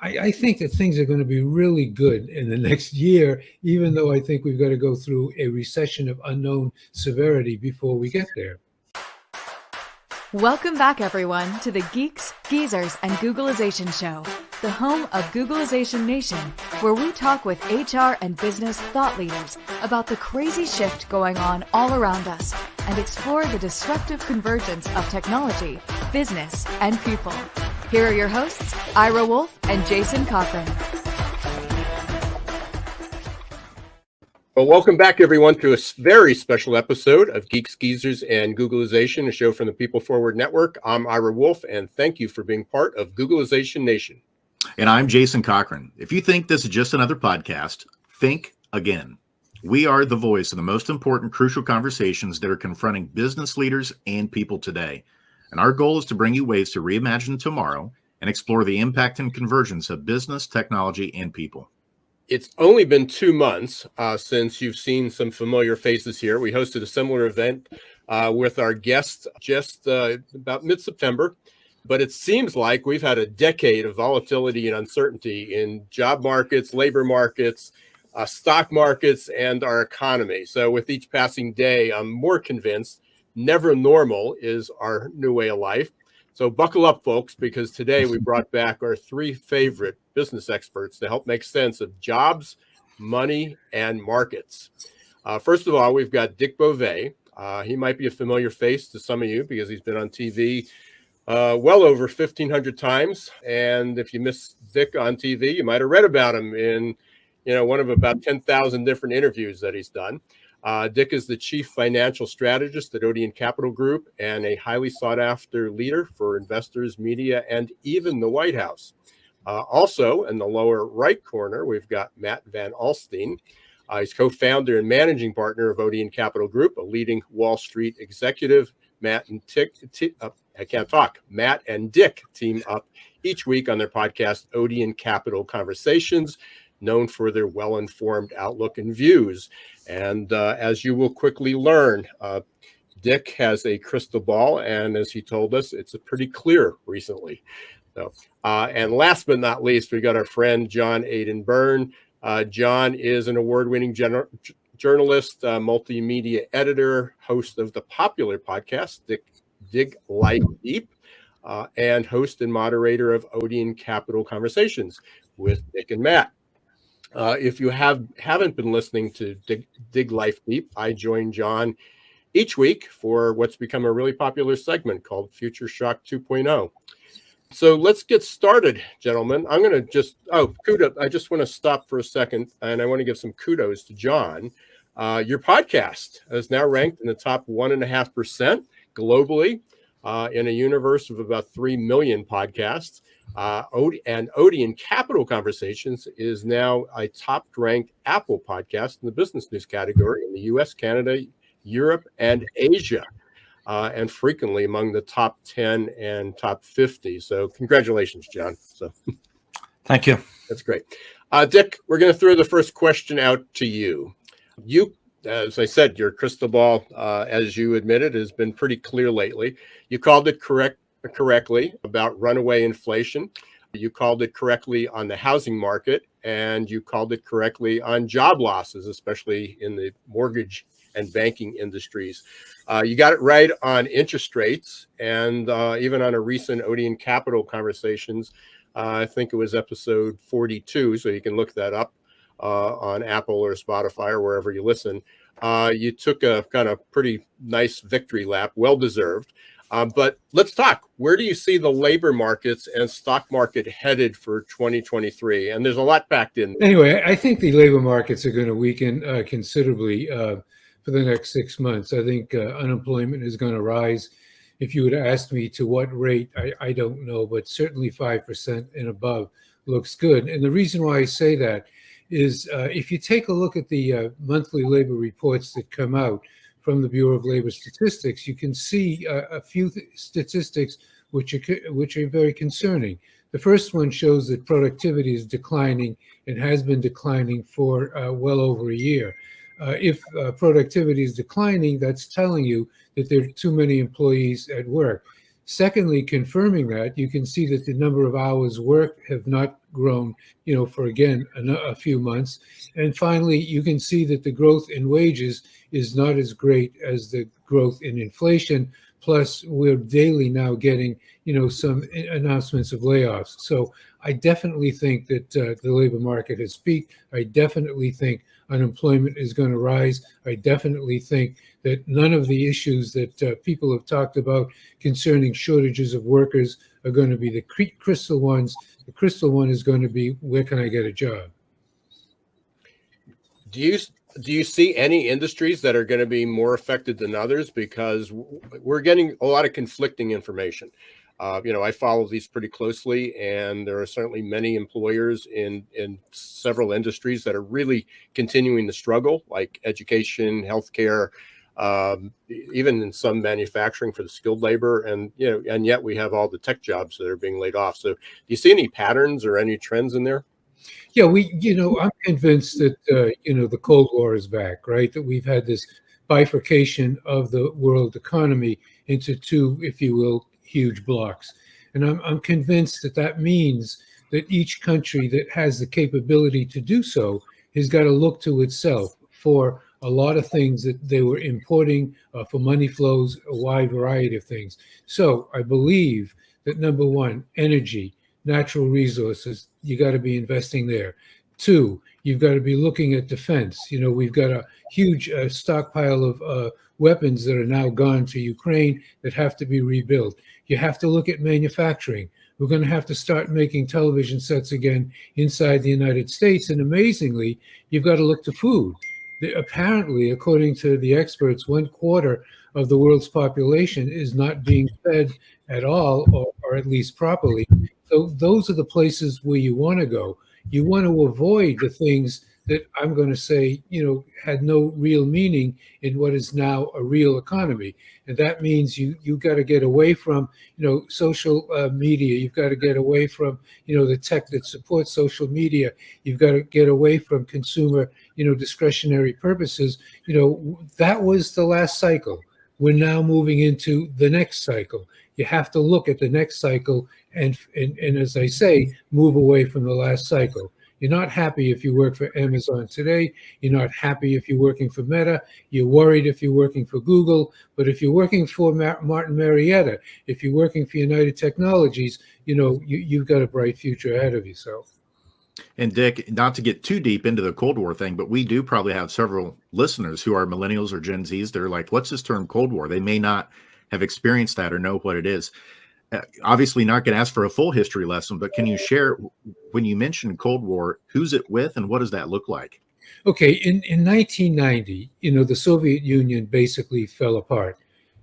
I think that things are going to be really good in the next year, even though I think we've got to go through a recession of unknown severity before we get there. Welcome back, everyone, to the Geeks, Geezers, and Googleization Show, the home of Googleization Nation, where we talk with HR and business thought leaders about the crazy shift going on all around us and explore the disruptive convergence of technology, business, and people. Here are your hosts, Ira Wolfe and Jason Cochran. Well, welcome back, everyone, to a very special episode of Geeks, Geezers, and Googleization, a show from the People Forward Network. I'm Ira Wolfe, and thank you for being part of Googleization Nation. And I'm Jason Cochran. If you think this is just another podcast, think again. We are the voice of the most important, crucial conversations that are confronting business leaders and people today. And our goal is to bring you ways to reimagine tomorrow and explore the impact and convergence of business, technology, and people. It's only been 2 months since you've seen some familiar faces here. We hosted a similar event with our guests just about mid-September, but it seems like we've had a decade of volatility and uncertainty in job markets, labor markets, stock markets, and our economy. So with each passing day, I'm more convinced never normal is our new way of life. So buckle up, folks, because today we brought back our 3 favorite business experts to help make sense of jobs, money, and markets. First of all, we've got Dick Bove. He might be a familiar face to some of you because he's been on TV well over 1,500 times. And if you missed Dick on TV, you might have read about him in one of about 10,000 different interviews that he's done. Dick is the chief financial strategist at Odeon Capital Group and a highly sought after leader for investors, media, and even the White House. Also in the lower right corner, we've got Matt Van Alstyne. He's co-founder and managing partner of Odeon Capital Group, a leading Wall Street executive. Matt and Dick team up each week on their podcast, Odeon Capital Conversations, known for their well-informed outlook and views. And as you will quickly learn, Dick has a crystal ball, and as he told us, it's a pretty clear recently. So, and last but not least, we got our friend John Aiden Byrne. John is an award-winning journalist, multimedia editor, host of the popular podcast Dig Life Deep, and host and moderator of Odeon Capital Conversations with Dick and Matt. If you haven't been listening to Dig Life Deep, I join John each week for what's become a really popular segment called Future Shock 2.0. So let's get started, gentlemen. I'm going to kudos. I just want to stop for a second, and I want to give some kudos to John. Your podcast is now ranked in the top 1.5% globally in a universe of about 3 million podcasts. And Odeon Capital Conversations is now a top-ranked Apple podcast in the business news category in the U.S., Canada, Europe, and Asia, and frequently among the top 10 and top 50. So congratulations, John. So, thank you. That's great. Dick, we're going to throw the first question out to you. You, as I said, your crystal ball, as you admitted, has been pretty clear lately. You called it correctly about runaway inflation. You called it correctly on the housing market, and you called it correctly on job losses, especially in the mortgage and banking industries. You got it right on interest rates, and even on a recent Odeon Capital Conversations, I think it was episode 42, so you can look that up on Apple or Spotify or wherever you listen. You took a kind of pretty nice victory lap, well-deserved. But let's talk. Where do you see the labor markets and stock market headed for 2023? And there's a lot packed in. Anyway, I think the labor markets are going to weaken considerably for the next 6 months. I think unemployment is going to rise. If you would ask me to what rate, I don't know, but certainly 5% and above looks good. And the reason why I say that is if you take a look at the monthly labor reports that come out from the Bureau of Labor Statistics, you can see a few statistics which are very concerning. The first one shows that productivity is declining and has been declining for well over a year. If productivity is declining, that's telling you that there are too many employees at work. Secondly, confirming that, you can see that the number of hours worked have not grown, for again a few months. And finally, you can see that the growth in wages is not as great as the growth in inflation. Plus, we're daily now getting, some announcements of layoffs. So I definitely think that the labor market has peaked. I definitely think unemployment is going to rise. I definitely think that none of the issues that people have talked about concerning shortages of workers are going to be the crystal ones. The crystal one is going to be, where can I get a job? Do you see any industries that are going to be more affected than others? Because we're getting a lot of conflicting information. I follow these pretty closely, and there are certainly many employers in several industries that are really continuing to struggle, like education, healthcare, even in some manufacturing for the skilled labor, and yet we have all the tech jobs that are being laid off. So, do you see any patterns or any trends in there? Yeah, I'm convinced that, the Cold War is back, right? That we've had this bifurcation of the world economy into two, if you will, huge blocks. And I'm convinced that that means that each country that has the capability to do so has got to look to itself for a lot of things that they were importing, for money flows, a wide variety of things. So I believe that number one, energy, natural resources, you got to be investing there. Two, you've got to be looking at defense. We've got a huge stockpile of weapons that are now gone to Ukraine that have to be rebuilt. You have to look at manufacturing. We're going to have to start making television sets again inside the United States. And amazingly, you've got to look to food. Apparently, according to the experts, 1/4 of the world's population is not being fed at all, or at least properly. So those are the places where you want to go. You want to avoid the things that I'm going to say, had no real meaning in what is now a real economy. And that means you got to get away from, social media. You've got to get away from, the tech that supports social media. You've got to get away from consumer, discretionary purposes. That was the last cycle. We're now moving into the next cycle. You have to look at the next cycle and as I say, move away from the last cycle. You're not happy if you work for Amazon today. You're not happy if you're working for Meta. You're worried if you're working for Google. But if you're working for Martin Marietta, if you're working for United Technologies, you've got a bright future ahead of yourself. And Dick, not to get too deep into the Cold War thing, but we do probably have several listeners who are millennials or Gen Zs. They're like, what's this term Cold War? They may not have experienced that or know what it is. Obviously not going to ask for a full history lesson, but can you share, when you mentioned Cold War, who's it with and what does that look like? Okay, in 1990, the Soviet Union basically fell apart.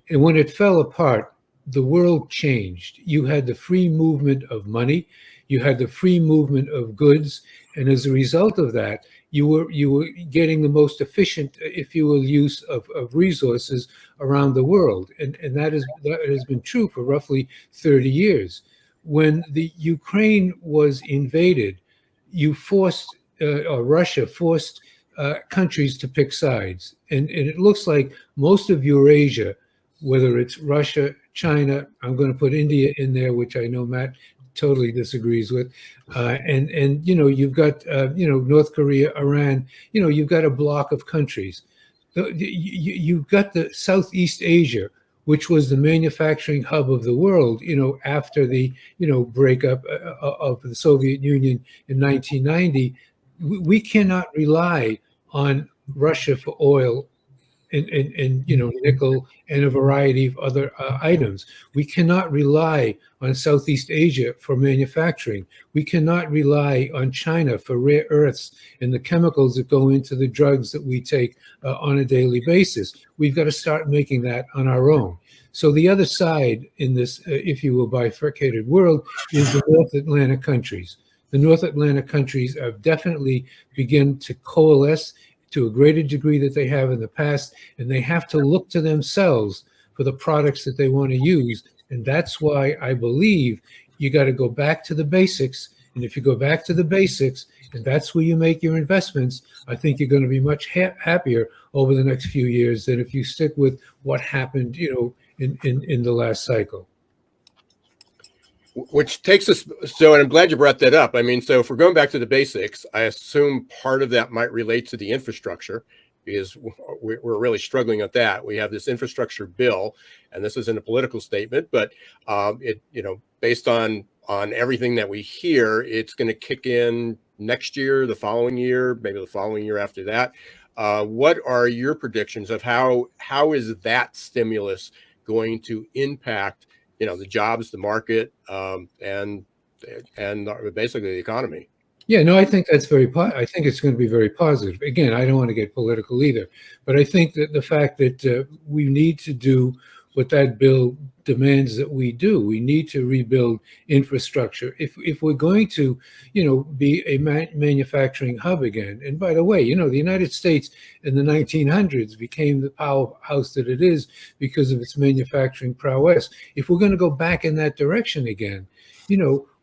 And when it fell apart, the world changed. You had the free movement of money, you had the free movement of goods, and as a result of that, you were getting the most efficient, if you will, use of resources around the world, and that has been true for roughly 30 years. When the Ukraine was invaded, Russia forced countries to pick sides, and it looks like most of Eurasia, whether it's Russia, China, I'm going to put India in there, which I know Matt totally disagrees with, and you've got North Korea, Iran, you've got a block of countries. You've got the Southeast Asia, which was the manufacturing hub of the world, after the breakup of the Soviet Union in 1990. We cannot rely on Russia for oil and nickel and a variety of other items. We cannot rely on Southeast Asia for manufacturing. We cannot rely on China for rare earths and the chemicals that go into the drugs that we take on a daily basis. We've got to start making that on our own. So the other side in this, if you will, bifurcated world is the North Atlantic countries. The North Atlantic countries have definitely begun to coalesce to a greater degree that they have in the past, and they have to look to themselves for the products that they want to use. And that's why I believe you got to go back to the basics. And if you go back to the basics, and that's where you make your investments, I think you're going to be much happier over the next few years than if you stick with what happened, in the last cycle. Which takes us, so, and I'm glad you brought that up. I mean, so if we're going back to the basics, I assume part of that might relate to the infrastructure, because we're really struggling with that. We have this infrastructure bill, and this isn't a political statement, but based on everything that we hear, it's going to kick in next year, the following year, maybe the following year after that. What are your predictions of how is that stimulus going to impact the jobs, the market, and basically the economy? Yeah, no, I think that's I think it's going to be very positive. Again, I don't want to get political either, but I think that the fact that we need to do what that bill demands that we do. We need to rebuild infrastructure if we're going to, be a manufacturing hub again. And by the way, the United States in the 1900s became the powerhouse that it is because of its manufacturing prowess. If we're going to go back in that direction again,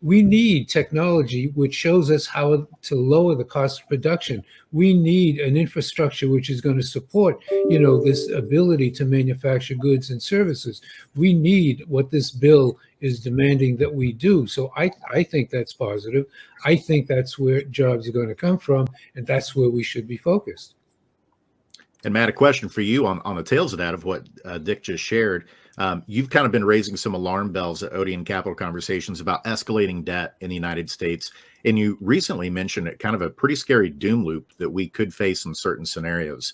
we need technology which shows us how to lower the cost of production. We need an infrastructure which is going to support, this ability to manufacture goods and services. We need what this bill is demanding that we do. So I think that's positive. I think that's where jobs are going to come from, and that's where we should be focused. And Matt, a question for you on the tails of that, of what Dick just shared. You've kind of been raising some alarm bells at Odeon Capital Conversations about escalating debt in the United States. And you recently mentioned kind of a pretty scary doom loop that we could face in certain scenarios.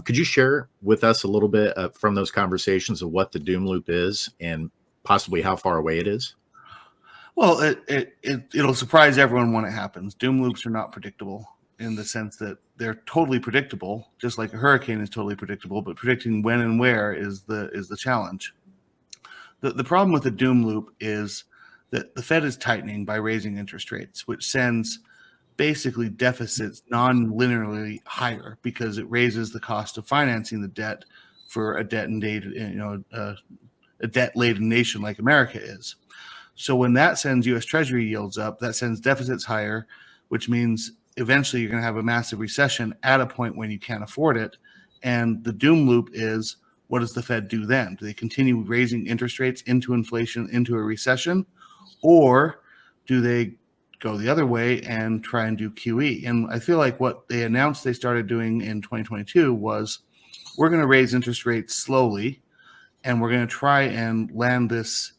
Could you share with us a little bit from those conversations of what the doom loop is and possibly how far away it is? Well, it'll surprise everyone when it happens. Doom loops are not predictable in the sense that they're totally predictable, just like a hurricane is totally predictable, but predicting when and where is the challenge. The problem with the doom loop is that the Fed is tightening by raising interest rates, which sends basically deficits non-linearly higher because it raises the cost of financing the debt for a debt-laden nation like America is. So when that sends U.S. Treasury yields up, that sends deficits higher, which means eventually you're going to have a massive recession at a point when you can't afford it. And the doom loop is, what does the Fed do then? Do they continue raising interest rates into inflation, into a recession? Or do they go the other way and try and do QE? And I feel like what they announced they started doing in 2022 was, we're going to raise interest rates slowly, and we're going to try and land this,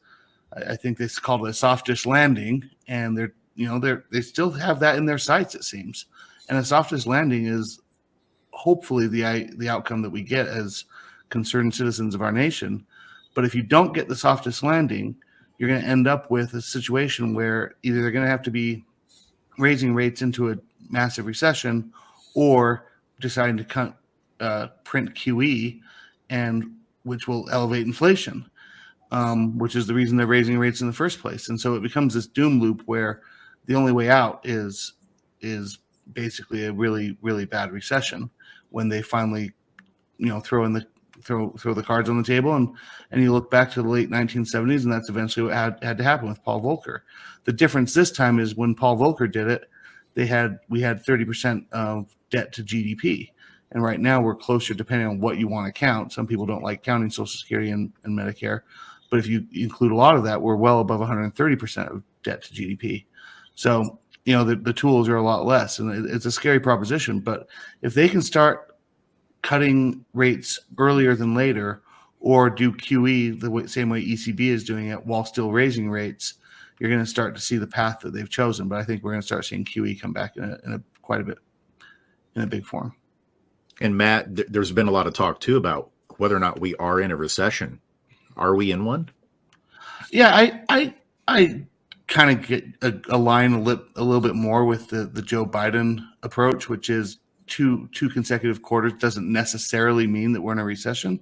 I think they called it a softish landing, and they still have that in their sights, it seems. And a softish landing is hopefully the outcome that we get as concerned citizens of our nation. But if you don't get the softest landing, you're going to end up with a situation where either they're going to have to be raising rates into a massive recession, or deciding to print QE, and which will elevate inflation, which is the reason they're raising rates in the first place. And so it becomes this doom loop where the only way out is basically a really, really bad recession, when they finally, throw the cards on the table. And you look back to the late 1970s, and that's eventually what had to happen with Paul Volcker. The difference this time is when Paul Volcker did it, we had 30% of debt to GDP. And right now we're closer, depending on what you want to count. Some people don't like counting Social Security and Medicare, but if you include a lot of that, we're well above 130% of debt to GDP. So, the tools are a lot less, and it's a scary proposition. But if they can start cutting rates earlier than later, or do QE the same way ECB is doing it while still raising rates, you're going to start to see the path that they've chosen. But I think we're going to start seeing QE come back in a big form. And Matt, there's been a lot of talk too about whether or not we are in a recession. Are we in one? Yeah, I kind of get align a little bit more with the Joe Biden approach, which is two consecutive quarters doesn't necessarily mean that we're in a recession,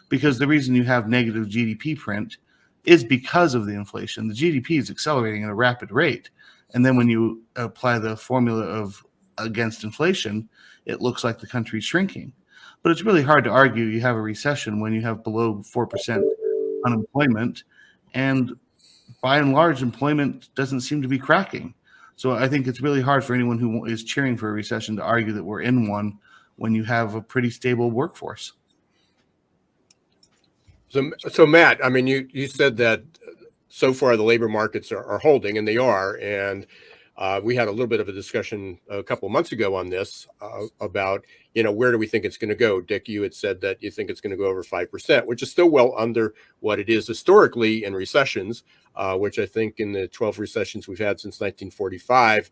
because the reason you have negative GDP print is because of the inflation. The GDP is accelerating at a rapid rate, and then when you apply the formula against inflation, it looks like the country's shrinking. But it's really hard to argue you have a recession when you have below 4% unemployment, and by and large, employment doesn't seem to be cracking. So I think it's really hard for anyone who is cheering for a recession to argue that we're in one when you have a pretty stable workforce. So Matt, I mean, you said that so far the labor markets are holding, and they are. And we had a little bit of a discussion a couple of months ago on this about, where do we think it's going to go? Dick, you had said that you think it's going to go over 5%, which is still well under what it is historically in recessions, which I think in the 12 recessions we've had since 1945,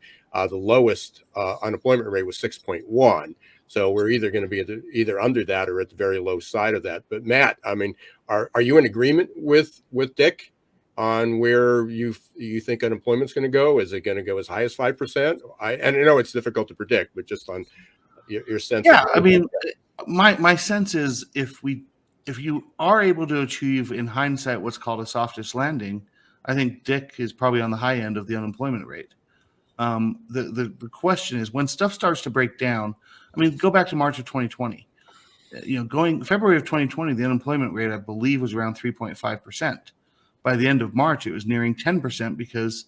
the lowest unemployment rate was 6.1. So we're either going to be either under that or at the very low side of that. But Matt, I mean, are you in agreement with Dick on where you think unemployment's going to go? Is it going to go as high as 5%? And I know it's difficult to predict, but just on your sense. Yeah, I mean, my sense is if you are able to achieve in hindsight what's called a softish landing, I think Dick is probably on the high end of the unemployment rate. The question is when stuff starts to break down. I mean, go back to March of 2020. Going February of 2020, the unemployment rate I believe was around 3.5%. By the end of March, it was nearing 10% because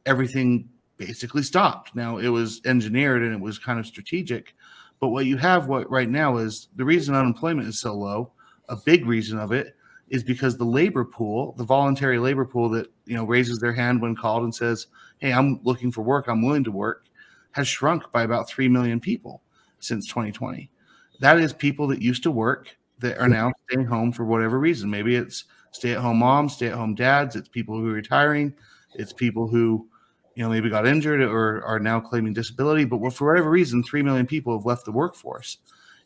everything basically stopped. Now, it was engineered and it was kind of strategic, but what you have right now is the reason unemployment is so low, a big reason of it is because the labor pool, the voluntary labor pool that raises their hand when called and says, hey, I'm looking for work, I'm willing to work, has shrunk by about 3 million people since 2020. That is people that used to work that are now staying home for whatever reason. Maybe it's stay-at-home moms, stay-at-home dads. It's people who are retiring. It's people who, maybe got injured or are now claiming disability. But for whatever reason, 3 million people have left the workforce.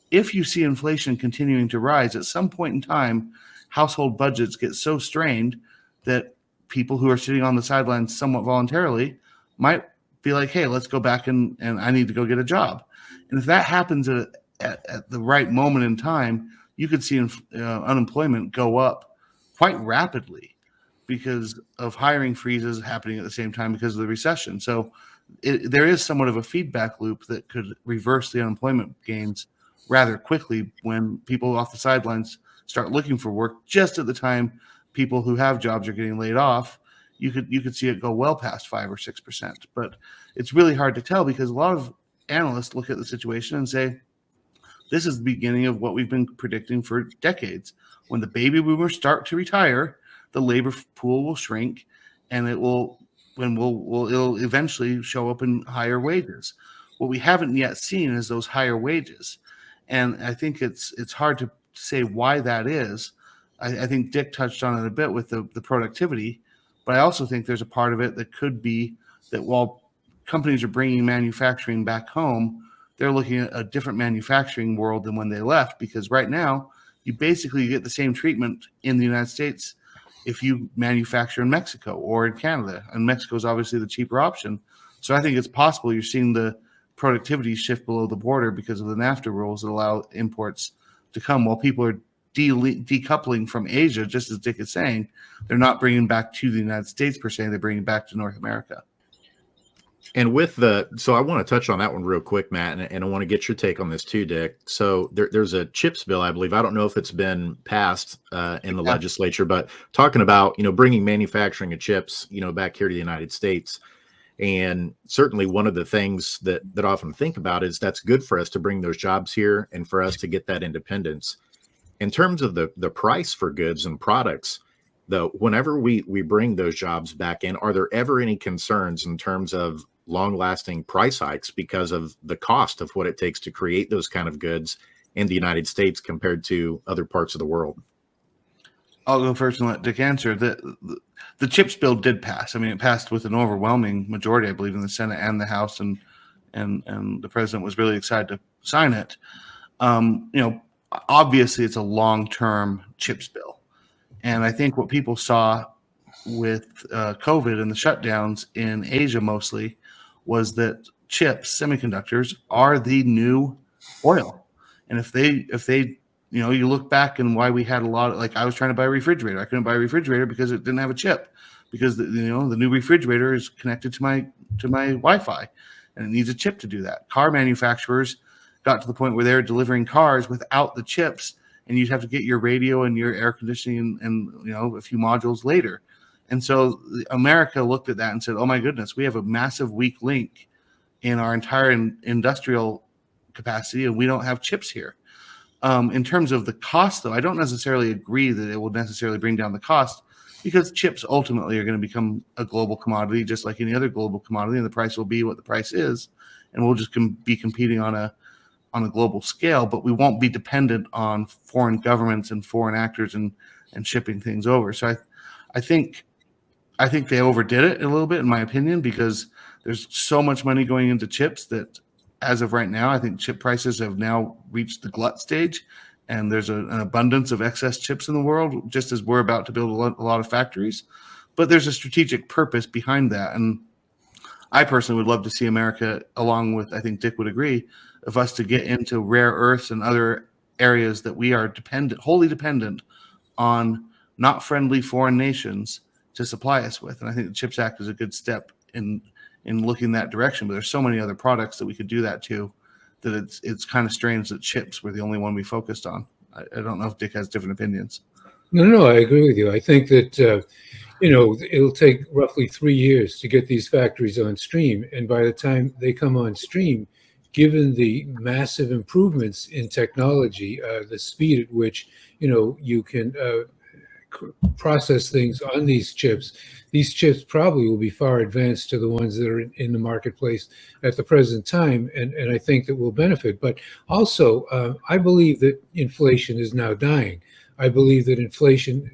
If you see inflation continuing to rise, at some point in time, household budgets get so strained that people who are sitting on the sidelines somewhat voluntarily might be like, hey, let's go back and I need to go get a job. And if that happens at the right moment in time, you could see unemployment go up quite rapidly because of hiring freezes happening at the same time because of the recession. So there is somewhat of a feedback loop that could reverse the unemployment gains rather quickly when people off the sidelines start looking for work. Just at the time people who have jobs are getting laid off, you could see it go well past 5 or 6%. But it's really hard to tell because a lot of analysts look at the situation and say, this is the beginning of what we've been predicting for decades. When the baby boomers start to retire, the labor pool will shrink, and it'll eventually show up in higher wages. What we haven't yet seen is those higher wages, and I think it's hard to say why that is. I think Dick touched on it a bit with the productivity, but I also think there's a part of it that could be that while companies are bringing manufacturing back home, they're looking at a different manufacturing world than when they left, because right now you basically get the same treatment in the United States if you manufacture in Mexico or in Canada. And Mexico is obviously the cheaper option. So I think it's possible you're seeing the productivity shift below the border because of the NAFTA rules that allow imports to come while people are decoupling from Asia, just as Dick is saying. They're not bringing back to the United States per se, they're bringing back to North America. And so I want to touch on that one real quick, Matt, and I want to get your take on this too, Dick. So there's a CHIPS bill, I believe. I don't know if it's been passed in the legislature, but talking about, bringing manufacturing of chips, back here to the United States. And certainly one of the things that I often think about is that's good for us to bring those jobs here and for us to get that independence. In terms of the price for goods and products, though, whenever we bring those jobs back in, are there ever any concerns in terms of long-lasting price hikes because of the cost of what it takes to create those kind of goods in the United States compared to other parts of the world? I'll go first and let Dick answer. The CHIPS bill did pass. I mean, it passed with an overwhelming majority, I believe, in the Senate and the House, and the president was really excited to sign it. Obviously, it's a long-term CHIPS bill, and I think what people saw with COVID and the shutdowns in Asia mostly was that chips, semiconductors, are the new oil. And if they you look back and why we had a lot of, like, I was trying to buy a refrigerator. I couldn't buy a refrigerator because it didn't have a chip, because the new refrigerator is connected to my Wi-Fi and it needs a chip to do that. Car manufacturers got to the point where they're delivering cars without the chips, and you'd have to get your radio and your air conditioning and a few modules later. And so America looked at that and said, oh my goodness, we have a massive weak link in our entire industrial capacity, and we don't have chips here. In terms of the cost, though, I don't necessarily agree that it will necessarily bring down the cost. because chips ultimately are going to become a global commodity, just like any other global commodity, and the price will be what the price is, and we'll just be competing on a global scale, but we won't be dependent on foreign governments and foreign actors and shipping things over. So I think they overdid it a little bit, in my opinion, because there's so much money going into chips that as of right now, I think chip prices have now reached the glut stage, and there's an abundance of excess chips in the world, just as we're about to build a lot of factories. But there's a strategic purpose behind that. And I personally would love to see America, along with, I think Dick would agree, of us to get into rare earths and other areas that we are wholly dependent on not friendly foreign nations to supply us with. And I think the CHIPS Act is a good step in looking that direction. But there's so many other products that we could do that to, that it's kind of strange that chips were the only one we focused on. I don't know if Dick has different opinions. No, I agree with you. I think that it'll take roughly 3 years to get these factories on stream, and by the time they come on stream, given the massive improvements in technology, the speed at which you can process things on these chips probably will be far advanced to the ones that are in the marketplace at the present time, and I think that will benefit. But also, I believe that inflation is now dying. I believe that inflation,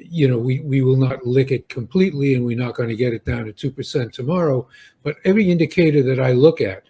we will not lick it completely, and we're not going to get it down to 2% tomorrow. But every indicator that I look at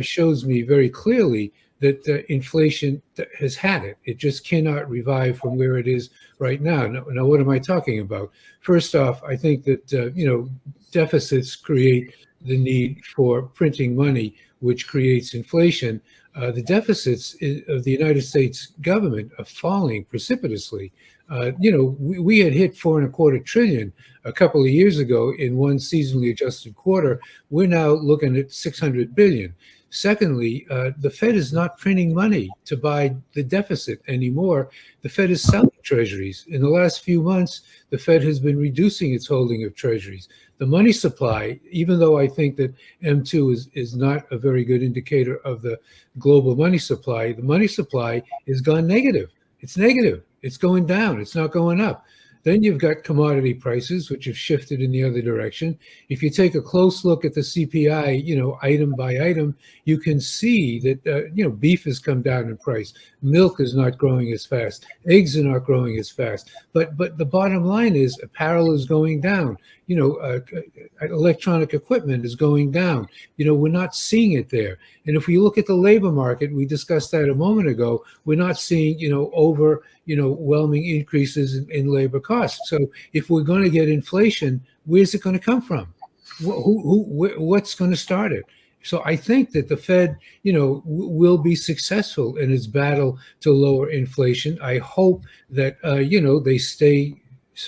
shows me very clearly that inflation has had it. It just cannot revive from where it is right now. Now, what am I talking about? First off, I think that deficits create the need for printing money, which creates inflation. The deficits of the United States government are falling precipitously. We had hit $4.25 trillion a couple of years ago in one seasonally adjusted quarter. We're now looking at $600 billion. Secondly, the Fed is not printing money to buy the deficit anymore. The Fed is selling treasuries. In the last few months, the Fed has been reducing its holding of treasuries. The money supply, even though I think that M2 is not a very good indicator of the global money supply, the money supply has gone negative. It's negative. It's going down. It's not going up. Then you've got commodity prices, which have shifted in the other direction. If you take a close look at the CPI, item by item, you can see that, beef has come down in price. Milk is not growing as fast. Eggs are not growing as fast. But the bottom line is apparel is going down. Electronic equipment is going down. We're not seeing it there. And if we look at the labor market, we discussed that a moment ago, we're not seeing, overwhelming increases in labor costs. So if we're going to get inflation, where's it going to come from? What's going to start it? So I think that the Fed, will be successful in its battle to lower inflation. I hope that, they stay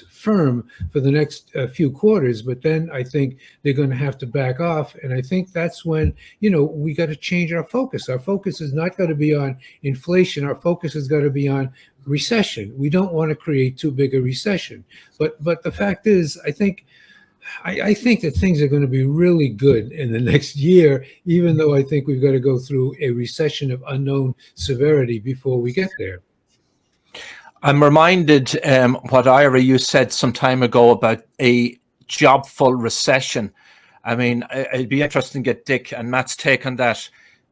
firm for the next few quarters, but then I think they're going to have to back off. And I think that's when, we got to change our focus. Our focus is not going to be on inflation. Our focus is going to be on recession. We don't want to create too big a recession. But the fact is, I think that things are going to be really good in the next year, even though I think we've got to go through a recession of unknown severity before we get there. I'm reminded what Ira, you said some time ago about a job-full recession. I mean, it'd be interesting to get Dick and Matt's take on that.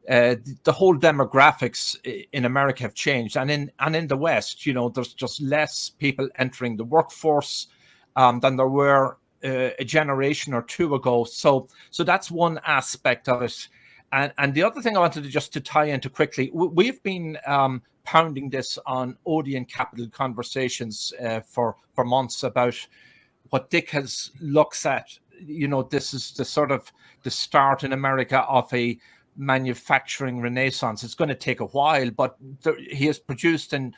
The whole demographics in America have changed, and in the West, there's just less people entering the workforce than there were a generation or two ago. So that's one aspect of it. And the other thing I wanted to tie into quickly, we've been pounding this on Odeon Capital Conversations for months about what Dick has looks at. This is the sort of the start in America of a manufacturing renaissance. It's going to take a while, but he has produced and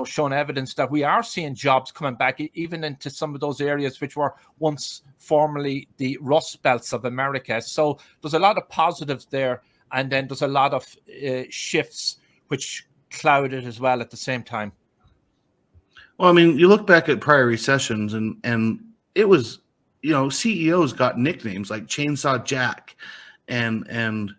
shown evidence that we are seeing jobs coming back, even into some of those areas which were once formerly the Rust Belts of America. So there's a lot of positives there, and then there's a lot of shifts which cloud it as well at the same time. Well, I mean, you look back at prior recessions, and it was, CEOs got nicknames like Chainsaw Jack, and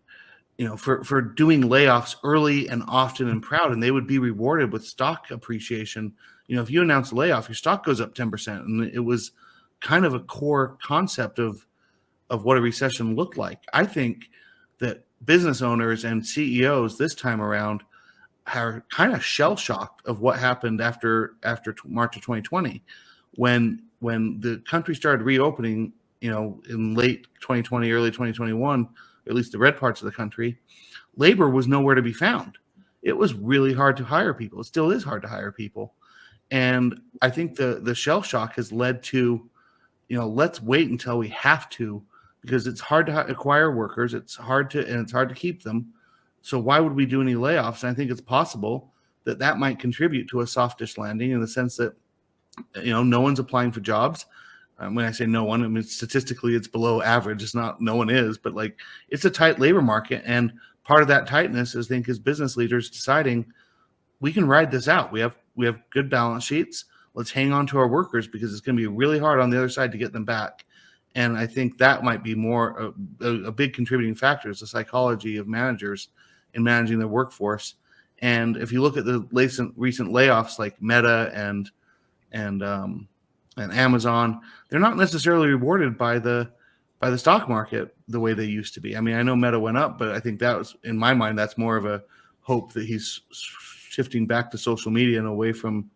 for doing layoffs early and often and proud, and they would be rewarded with stock appreciation, if you announce a layoff, your stock goes up 10%. And it was kind of a core concept of what a recession looked like. I think that business owners and CEOs this time around are kind of shell shocked of what happened after March of 2020, when the country started reopening, in late 2020, early 2021, at least the red parts of the country. Labor was nowhere to be found. It was really hard to hire people. It still is hard to hire people. And I think the shell shock has led to, let's wait until we have to, because it's hard to acquire workers. It's hard to keep them. So why would we do any layoffs? And I think it's possible that might contribute to a softish landing, in the sense that, no one's applying for jobs. When I say no one, I mean, statistically it's below average. It's not, no one is, but like, it's a tight labor market. And part of that tightness is, I think, is business leaders deciding we can ride this out. We have good balance sheets. Let's hang on to our workers, because it's going to be really hard on the other side to get them back. And I think that might be more a big contributing factor, is the psychology of managers in managing their workforce. And if you look at the recent layoffs, like Meta and Amazon, they're not necessarily rewarded by the stock market the way they used to be. I mean, I know Meta went up, but I think that was, in my mind, that's more of a hope that he's shifting back to social media and away from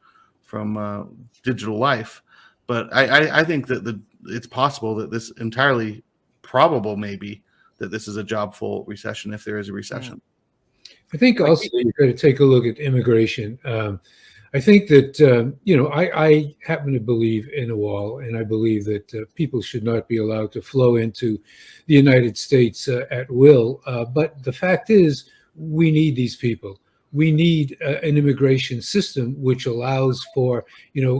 digital life. But I think that it's possible that this entirely probable, maybe, that this is a job-full recession, if there is a recession. I think also you've got to take a look at immigration. I think that, I happen to believe in a wall, and I believe that people should not be allowed to flow into the United States at will. But the fact is, we need these people. We need an immigration system which allows for,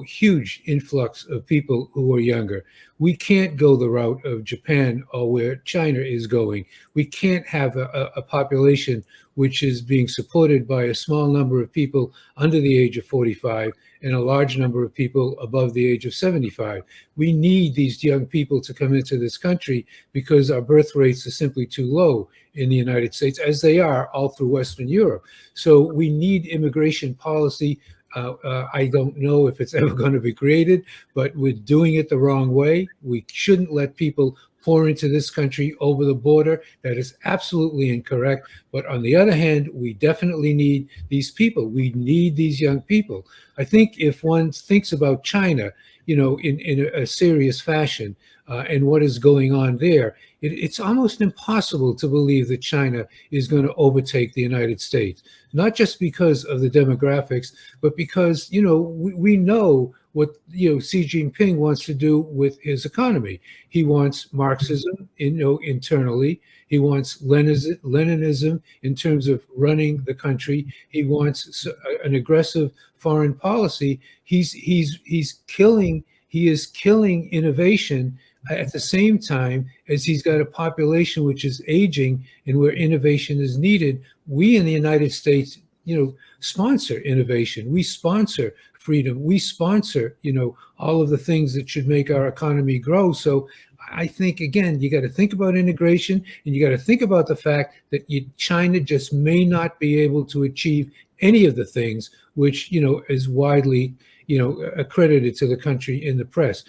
huge influx of people who are younger. We can't go the route of Japan or where China is going. We can't have a population which is being supported by a small number of people under the age of 45 and a large number of people above the age of 75. We need these young people to come into this country, because our birth rates are simply too low in the United States, as they are all through Western Europe. So we need immigration policy. I don't know if it's ever going to be created, but we're doing it the wrong way. We shouldn't let people pour into this country over the border. That is absolutely incorrect. But on the other hand, we definitely need these people. We need these young people. I think if one thinks about China, in a serious fashion, and what is going on there, it's almost impossible to believe that China is going to overtake the United States, not just because of the demographics, but because, we know what, Xi Jinping wants to do with his economy. He wants Marxism, internally. He wants Leninism in terms of running the country. He wants an aggressive foreign policy. He is killing innovation at the same time as he's got a population which is aging and where innovation is needed. We in the United States, sponsor innovation. We sponsor freedom. We sponsor, all of the things that should make our economy grow. So I think, again, you got to think about integration, and you got to think about the fact that China just may not be able to achieve any of the things which, is widely, accredited to the country in the press.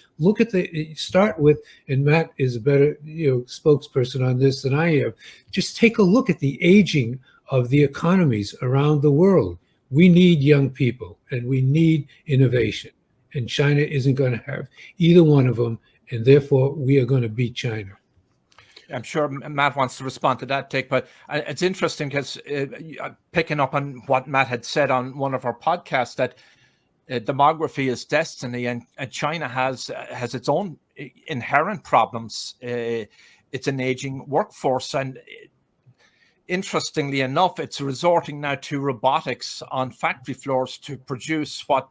Start with, and Matt is a better, spokesperson on this than I am. Just take a look at the aging of the economies around the world. We need young people, and we need innovation. And China isn't going to have either one of them, and therefore we are going to beat China. I'm sure Matt wants to respond to that, Dick, but it's interesting because picking up on what Matt had said on one of our podcasts, that demography is destiny, and China has its own inherent problems. It's an aging workforce, and interestingly enough, it's resorting now to robotics on factory floors to produce what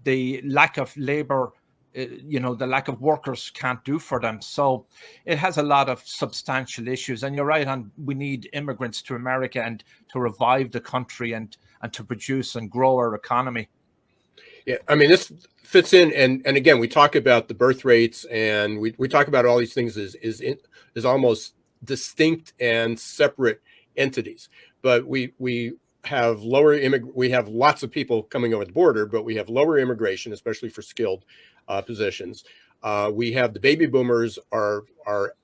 the lack of labor, the lack of workers can't do for them. So it has a lot of substantial issues. And you're right on, we need immigrants to America and to revive the country and to produce and grow our economy. Yeah, I mean, this fits in, and again, we talk about the birth rates, and we talk about all these things as almost distinct and separate entities. But we have we have lots of people coming over the border, but we have lower immigration, especially for skilled positions. We have the baby boomers are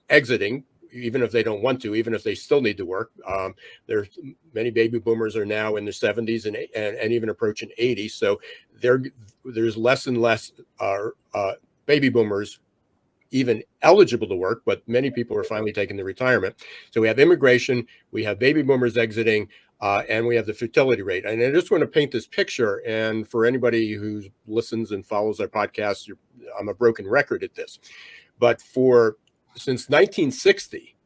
exiting, even if they don't want to, even if they still need to work. There's many baby boomers are now in their 70s and even approaching 80. So there's less and less baby boomers even eligible to work, but many people are finally taking the retirement. So we have immigration, we have baby boomers exiting, and we have the fertility rate. And I just want to paint this picture. And for anybody who listens and follows our podcast, I'm a broken record at this. But since 1960,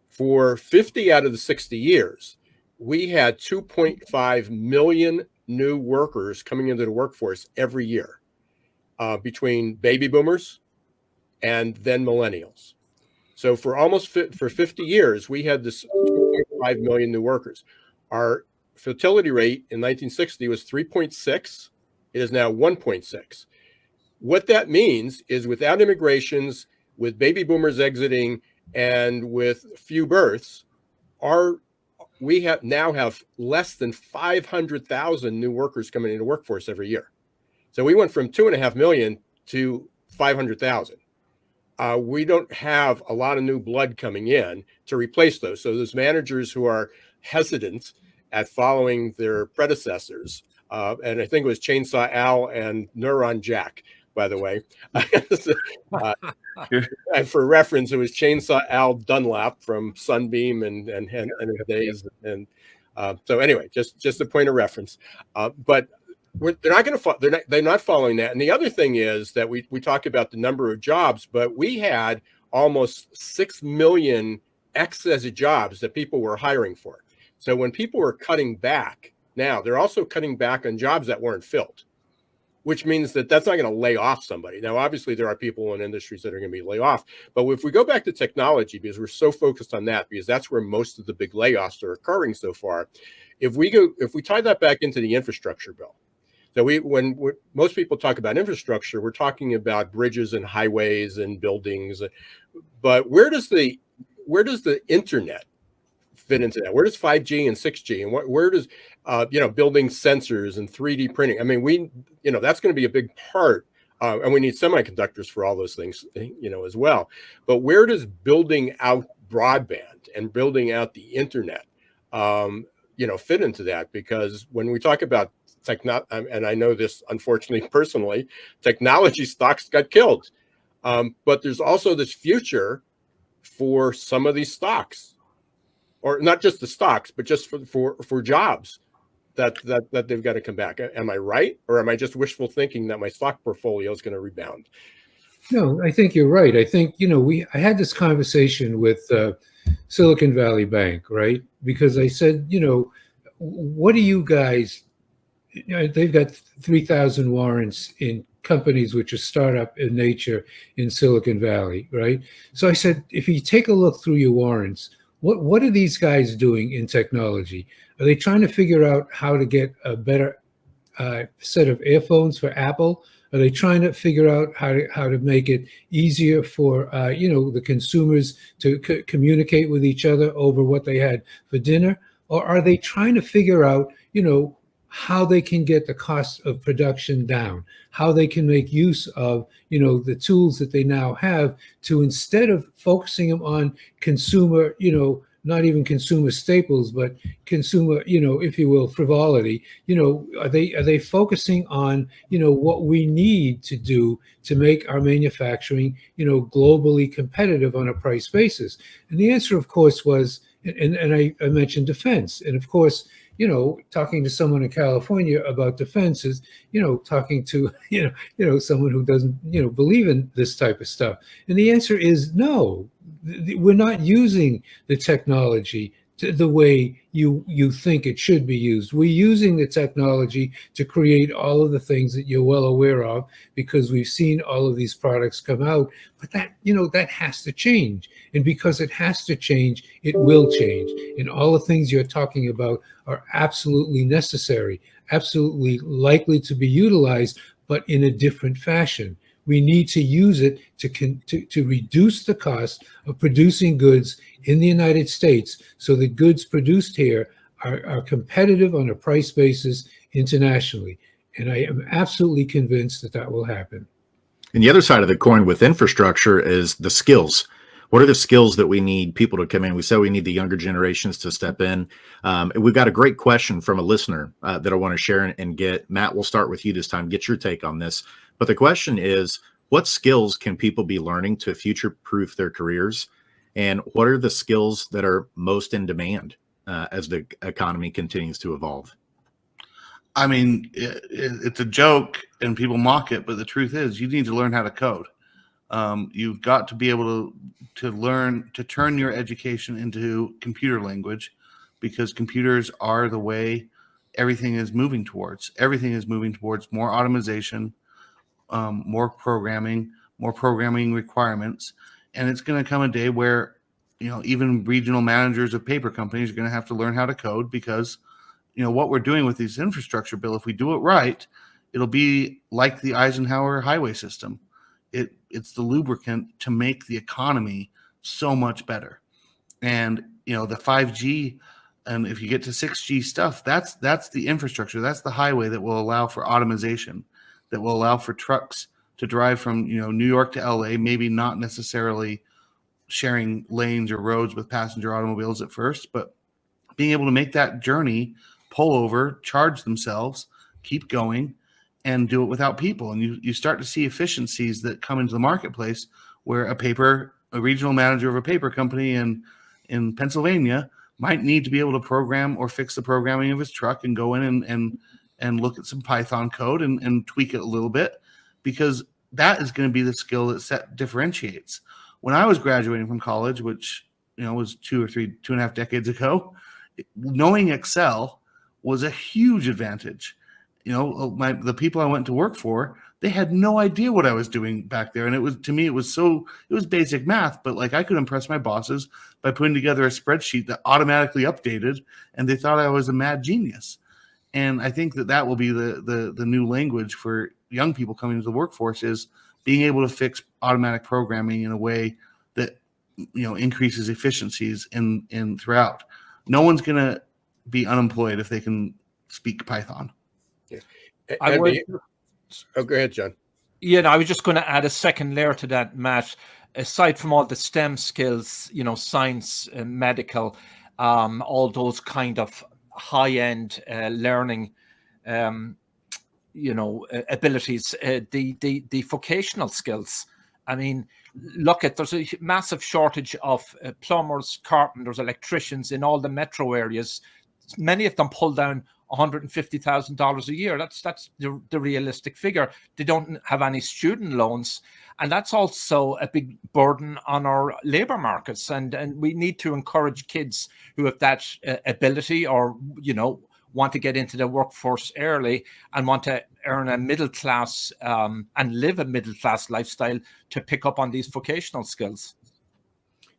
for 50 out of the 60 years, we had 2.5 million new workers coming into the workforce every year, between baby boomers and then millennials. So for 50 years, we had this 2.5 million new workers. Our fertility rate in 1960 was 3.6. It is now 1.6. What that means is without immigrations, with baby boomers exiting, and with few births, we now have less than 500,000 new workers coming into the workforce every year. So we went from 2.5 million to 500,000. We don't have a lot of new blood coming in to replace those. So there's managers who are hesitant at following their predecessors. And I think it was Chainsaw Al and Neuron Jack, by the way. And for reference, it was Chainsaw Al Dunlap from Sunbeam and his days. And so anyway, just a point of reference. But they're not following that. And the other thing is that we talk about the number of jobs, but we had almost 6 million excess jobs that people were hiring for. So when people were cutting back, now they're also cutting back on jobs that weren't filled, which means that that's not going to lay off somebody. Now, obviously, there are people in industries that are going to be laid off. But if we go back to technology, because we're so focused on that, because that's where most of the big layoffs are occurring so far, if we tie that back into the infrastructure bill. So when most people talk about infrastructure, we're talking about bridges and highways and buildings. But where does the internet fit into that? Where does 5G and 6G and where does building sensors and 3D printing? I mean, that's going to be a big part, and we need semiconductors for all those things, as well. But where does building out broadband and building out the internet, fit into that? Because when we talk about and I know this unfortunately personally, technology stocks got killed, but there's also this future for some of these stocks. Or not just the stocks, but just for jobs that they've got to come back. Am I right, or am I just wishful thinking that my stock portfolio is going to rebound? No, I think you're right. I think I had this conversation with Silicon Valley Bank, right? Because I said, what do you guys? They've got 3,000 warrants in companies which are startup in nature in Silicon Valley, right? So I said, if you take a look through your warrants, what are these guys doing in technology? Are they trying to figure out how to get a better set of earphones for Apple? Are they trying to figure out how to make it easier for the consumers to communicate with each other over what they had for dinner? Or are they trying to figure out how they can get the cost of production down, how they can make use of, the tools that they now have to, instead of focusing them on consumer, not even consumer staples, but consumer, if you will, frivolity, are they focusing on, what we need to do to make our manufacturing, globally competitive on a price basis? And the answer, of course, was, and I mentioned defense. And of course, talking to someone in California about defense is, talking to, someone who doesn't, believe in this type of stuff. And the answer is no. We're not using the technology the way you think it should be used. We're using the technology to create all of the things that you're well aware of, because we've seen all of these products come out. But that has to change. And because it has to change, it will change. And all the things you're talking about are absolutely necessary, absolutely likely to be utilized, but in a different fashion. We need to use it to reduce the cost of producing goods in the United States, so the goods produced here are competitive on a price basis internationally. And I am absolutely convinced that that will happen. And the other side of the coin with infrastructure is the skills. What are the skills that we need people to come in? We said we need the younger generations to step in. We've got a great question from a listener that I want to share and get. Matt, we'll start with you this time. Get your take on this. But the question is, what skills can people be learning to future-proof their careers? And what are the skills that are most in demand as the economy continues to evolve? I mean, it's a joke and people mock it, but the truth is you need to learn how to code. You've got to be able to learn to turn your education into computer language, because computers are the way everything is moving towards. Everything is moving towards more automation, more programming requirements. And it's going to come a day where, even regional managers of paper companies are going to have to learn how to code, because what we're doing with this infrastructure bill, if we do it right, it'll be like the Eisenhower highway system. It's the lubricant to make the economy so much better. And the 5G, and if you get to 6G stuff, that's the infrastructure, that's the highway that will allow for automation, that will allow for trucks to drive from New York to LA, maybe not necessarily sharing lanes or roads with passenger automobiles at first, but being able to make that journey, pull over, charge themselves, keep going, and do it without people. And you start to see efficiencies that come into the marketplace, where a regional manager of a paper company in Pennsylvania might need to be able to program or fix the programming of his truck and go in and look at some Python code and tweak it a little bit, because that is going to be the skill that differentiates. When I was graduating from college, which was 2.5 decades ago, knowing Excel was a huge advantage. The people I went to work for, they had no idea what I was doing back there. And it was basic math, but like I could impress my bosses by putting together a spreadsheet that automatically updated, and they thought I was a mad genius. And I think that will be the new language for young people coming into the workforce, is being able to fix automatic programming in a way that increases efficiencies in throughout. No one's going to be unemployed if they can speak Python. Yeah. Go ahead, John. I was just going to add a second layer to that, Matt. Aside from all the STEM skills, science, medical, all those kind of high-end learning, abilities, the vocational skills. I mean, there's a massive shortage of plumbers, carpenters, electricians in all the metro areas. Many of them pull down $150,000 a year. That's the realistic figure. They don't have any student loans, and that's also a big burden on our labor markets. And we need to encourage kids who have that ability, or want to get into the workforce early and want to earn a middle class and live a middle class lifestyle, to pick up on these vocational skills.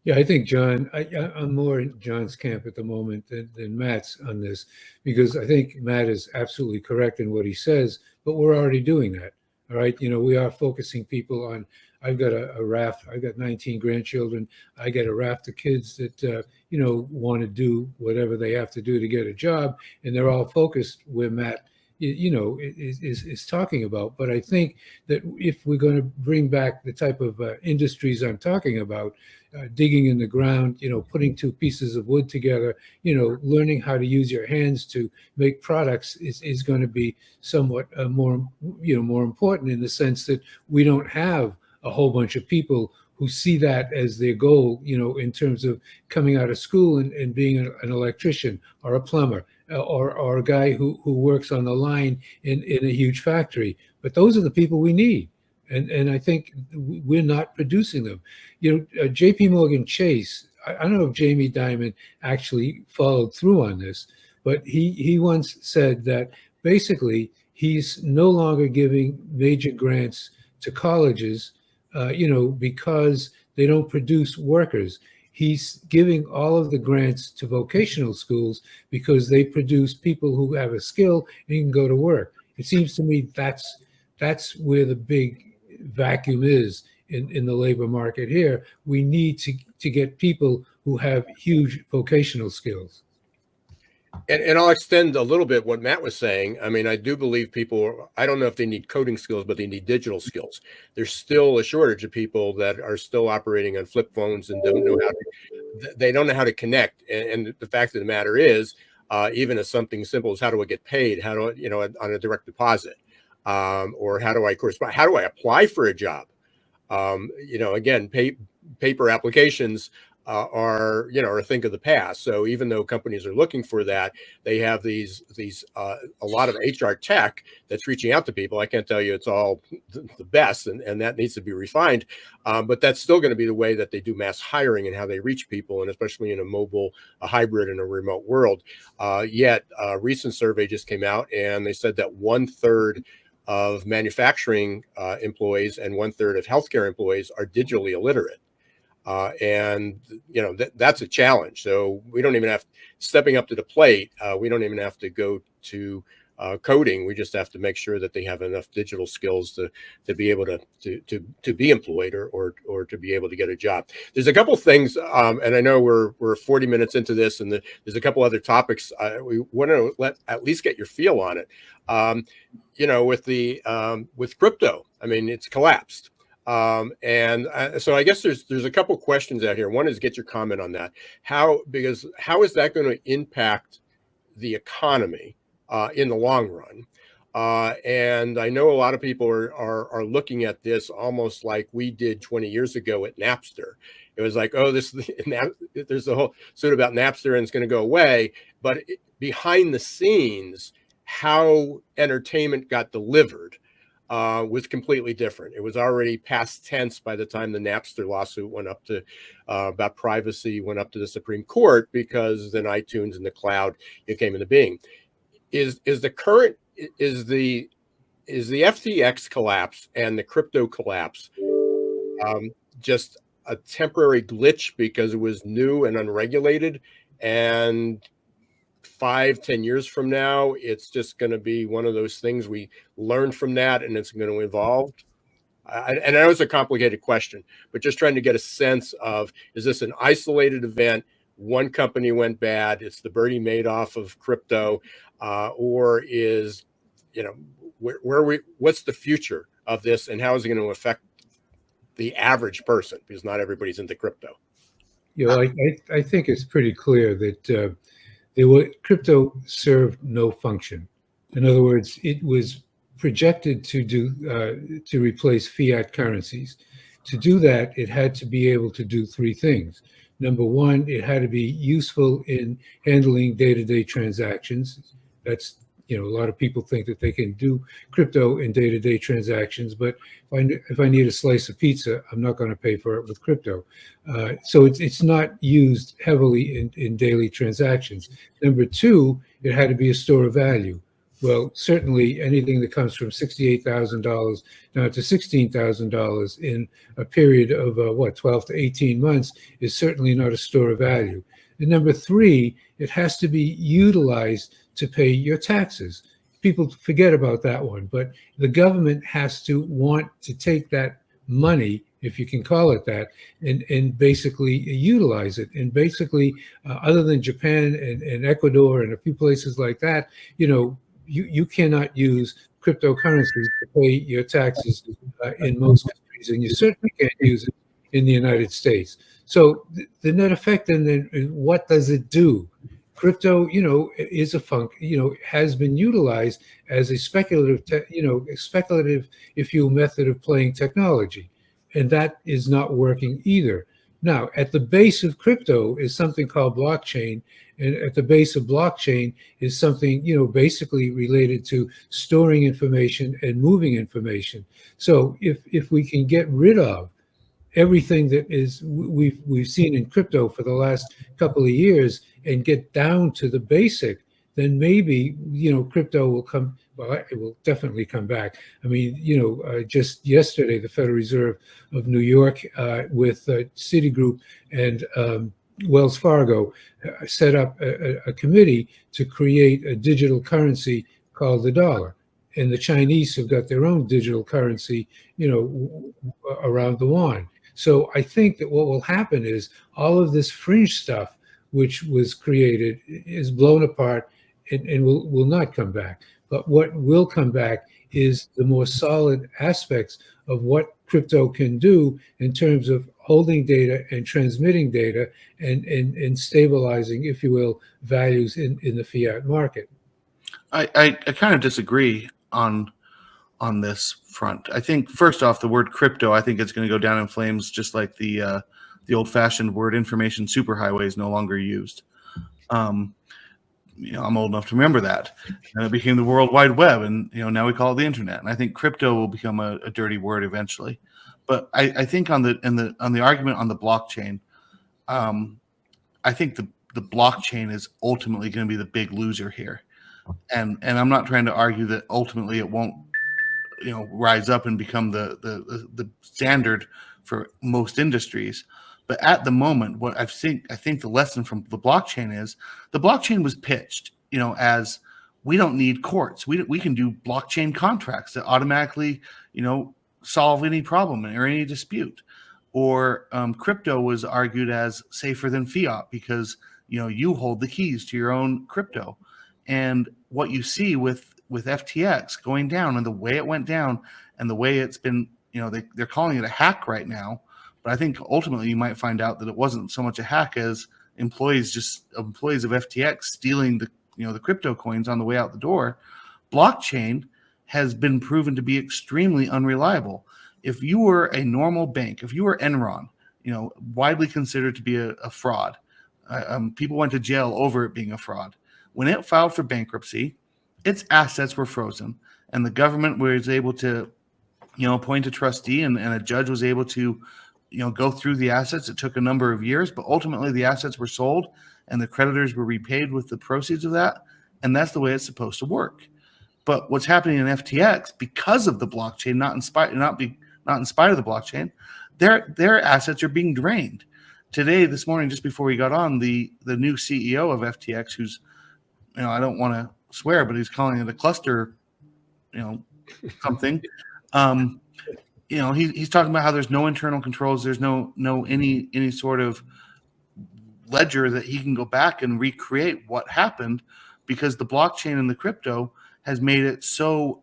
Yeah, I think, John, I'm more in John's camp at the moment than Matt's on this, because I think Matt is absolutely correct in what he says, but we're already doing that. All right. We are focusing people on, I've got a raft, I've got 19 grandchildren. I get a raft of kids that, want to do whatever they have to do to get a job. And they're all focused where Matt, is talking about. But I think that if we're going to bring back the type of industries I'm talking about, digging in the ground, putting two pieces of wood together, learning how to use your hands to make products is going to be somewhat more important, in the sense that we don't have a whole bunch of people who see that as their goal, in terms of coming out of school and being an electrician or a plumber, or a guy who works on the line in a huge factory. But those are the people we need. And I think we're not producing them. JP Morgan Chase, I don't know if Jamie Dimon actually followed through on this, but he once said that basically he's no longer giving major grants to colleges, because they don't produce workers. He's giving all of the grants to vocational schools because they produce people who have a skill and can go to work. It seems to me that's where the big vacuum is in the labor market here. We need to get people who have huge vocational skills. And I'll extend a little bit what Matt was saying. I mean, I do believe people, I don't know if they need coding skills, but they need digital skills. There's still a shortage of people that are still operating on flip phones and don't know how to, they don't know how to connect. And the fact of the matter is, even as something simple as how do I get paid? How do I, on a direct deposit? Or how do I correspond? How do I apply for a job? Again, paper applications are a thing of the past. So even though companies are looking for that, they have these a lot of HR tech that's reaching out to people. I can't tell you it's all the best, and that needs to be refined. But that's still going to be the way that they do mass hiring and how they reach people, and especially in a mobile, a hybrid, and a remote world. Yet a recent survey just came out, and they said that 1/3 of manufacturing employees and 1/3 of healthcare employees are digitally illiterate. And that's a challenge. So we don't even have stepping up to the plate. We don't even have to go to coding. We just have to make sure that they have enough digital skills to be able to be employed or to be able to get a job. There's a couple things, and I know we're 40 minutes into this, and there's a couple other topics we want to at least get your feel on it. With crypto, I mean, it's collapsed. So I guess there's a couple questions out here. One is get your comment on that. How is that going to impact the economy in the long run? And I know a lot of people are looking at this almost like we did 20 years ago at Napster. It was like, oh, there's a whole suit about Napster and it's going to go away. But behind the scenes, how entertainment got delivered was completely different. It was already past tense by the time the Napster lawsuit went up to about privacy, went up to the Supreme Court, because then iTunes and the cloud came into being. Is the FTX collapse and the crypto collapse just a temporary glitch because it was new and unregulated, and 5-10 years from now, it's just going to be one of those things we learn from that and it's going to evolve? And I know it's a complicated question, but just trying to get a sense of, is this an isolated event? One company went bad. It's the Bernie Madoff of crypto, or is, what's the future of this, and how is it going to affect the average person? Because not everybody's into crypto. I think it's pretty clear that crypto served no function. In other words, it was projected to replace fiat currencies. To do that, it had to be able to do three things. Number one, it had to be useful in handling day-to-day transactions. That's, a lot of people think that they can do crypto in day-to-day transactions, but if I need a slice of pizza, I'm not going to pay for it with crypto. So it's not used heavily in daily transactions. Number two, it had to be a store of value. Well, certainly anything that comes from $68,000 down to $16,000 in a period of 12 to 18 months is certainly not a store of value. And number three, it has to be utilized to pay your taxes. People forget about that one, but the government has to want to take that money, if you can call it that, and basically utilize it. And basically, other than Japan and Ecuador and a few places like that, you cannot use cryptocurrencies to pay your taxes in most countries, and you certainly can't use it in the United States. So the net effect, and then what does it do? Crypto, is has been utilized as a speculative, if you will, method of playing technology, and that is not working either. Now, at the base of crypto is something called blockchain, and at the base of blockchain is something, basically related to storing information and moving information. So if we can get rid of everything that is we've seen in crypto for the last couple of years and get down to the basic, then maybe crypto will come. Well, it will definitely come back. I mean, just yesterday, the Federal Reserve of New York with Citigroup and Wells Fargo set up a committee to create a digital currency called the dollar. And the Chinese have got their own digital currency, around the yuan. So I think that what will happen is all of this fringe stuff which was created is blown apart and will not come back. But what will come back is the more solid aspects of what crypto can do in terms of holding data and transmitting data and stabilizing, if you will, values in the fiat market. I kind of disagree on this front. I think first off, the word crypto, I think it's going to go down in flames, just like the old-fashioned word information superhighway is no longer used. I'm old enough to remember that, and it became the World Wide Web, and now we call it the internet. And I think crypto will become a dirty word eventually. But I think on the argument on the blockchain, I think the blockchain is ultimately going to be the big loser here. And I'm not trying to argue that ultimately it won't rise up and become the standard for most industries. But at the moment, what I think the lesson from the blockchain is the blockchain was pitched, as we don't need courts. We can do blockchain contracts that automatically, solve any problem or any dispute. Or crypto was argued as safer than fiat because you hold the keys to your own crypto. And what you see with FTX going down and the way it went down and the way it's been, they're calling it a hack right now. But I think ultimately you might find out that it wasn't so much a hack as employees of FTX stealing the crypto coins on the way out the door. Blockchain has been proven to be extremely unreliable. If you were a normal bank, if you were Enron, widely considered to be a fraud, people went to jail over it being a fraud. When it filed for bankruptcy, its assets were frozen, and the government was able to, appoint a trustee, and a judge was able to, go through the assets. It took a number of years, but ultimately the assets were sold, and the creditors were repaid with the proceeds of that, and that's the way it's supposed to work. But what's happening in FTX, because of the blockchain, not in spite of the blockchain, their assets are being drained. Today, this morning, just before we got on, the new CEO of FTX, who's, I don't want to swear, but he's calling it a cluster, something. He's talking about how there's no internal controls, there's no any sort of ledger that he can go back and recreate what happened, because the blockchain and the crypto has made it so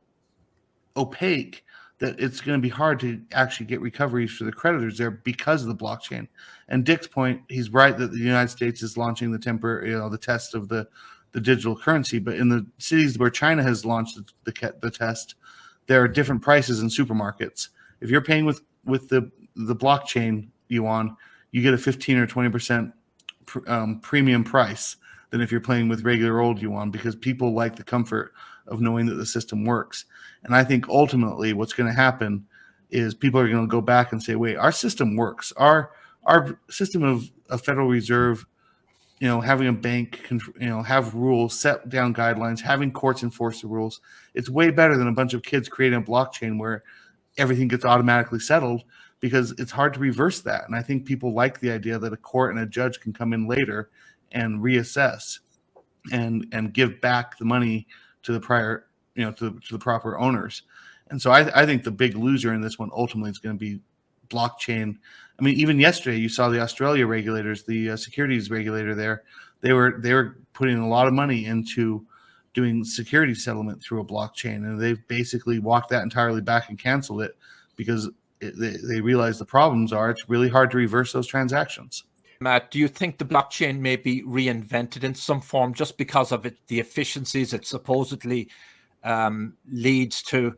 opaque that it's going to be hard to actually get recoveries for the creditors there because of the blockchain. And Dick's point, he's right that the United States is launching the test of the digital currency, but in the cities where China has launched the test, there are different prices in supermarkets. If you're paying with the blockchain yuan, you get a 15 or 20% premium price than if you're playing with regular old yuan, because people like the comfort of knowing that the system works. And I think ultimately what's going to happen is people are going to go back and say, wait, our system works. Our system of a Federal Reserve, having a bank, have rules, set down guidelines, having courts enforce the rules. It's way better than a bunch of kids creating a blockchain where everything gets automatically settled, because it's hard to reverse that. And I think people like the idea that a court and a judge can come in later and reassess and give back the money to the prior, to the proper owners. And so I think the big loser in this one ultimately is going to be blockchain. I mean, even yesterday you saw the Australia regulators, the securities regulator there, they were putting a lot of money into doing security settlement through a blockchain, and they've basically walked that entirely back and canceled it because they realize the problems are it's really hard to reverse those transactions. Matt, do you think the blockchain may be reinvented in some form just because of the efficiencies it supposedly leads to?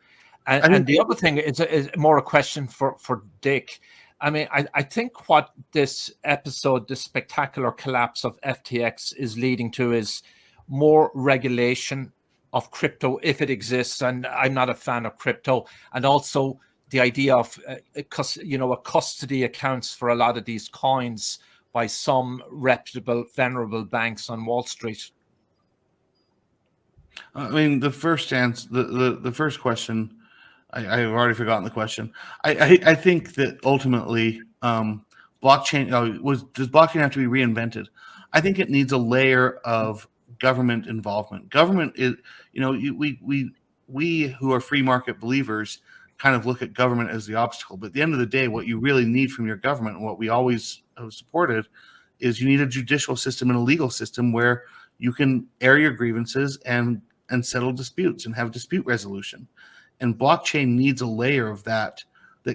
And the other thing is more a question for Dick. I mean, I think what this episode, this spectacular collapse of FTX is leading to is more regulation of crypto if it exists. And I'm not a fan of crypto. And also the idea of, a custody accounts for a lot of these coins by some reputable, venerable banks on Wall Street. I mean, the first answer, the first question, I've already forgotten the question. I think that ultimately, blockchain does blockchain have to be reinvented? I think it needs a layer of government involvement. Government is, we who are free market believers kind of look at government as the obstacle. But at the end of the day, what you really need from your government, and what we always have supported, is you need a judicial system and a legal system where you can air your grievances and settle disputes and have dispute resolution. And blockchain needs a layer of that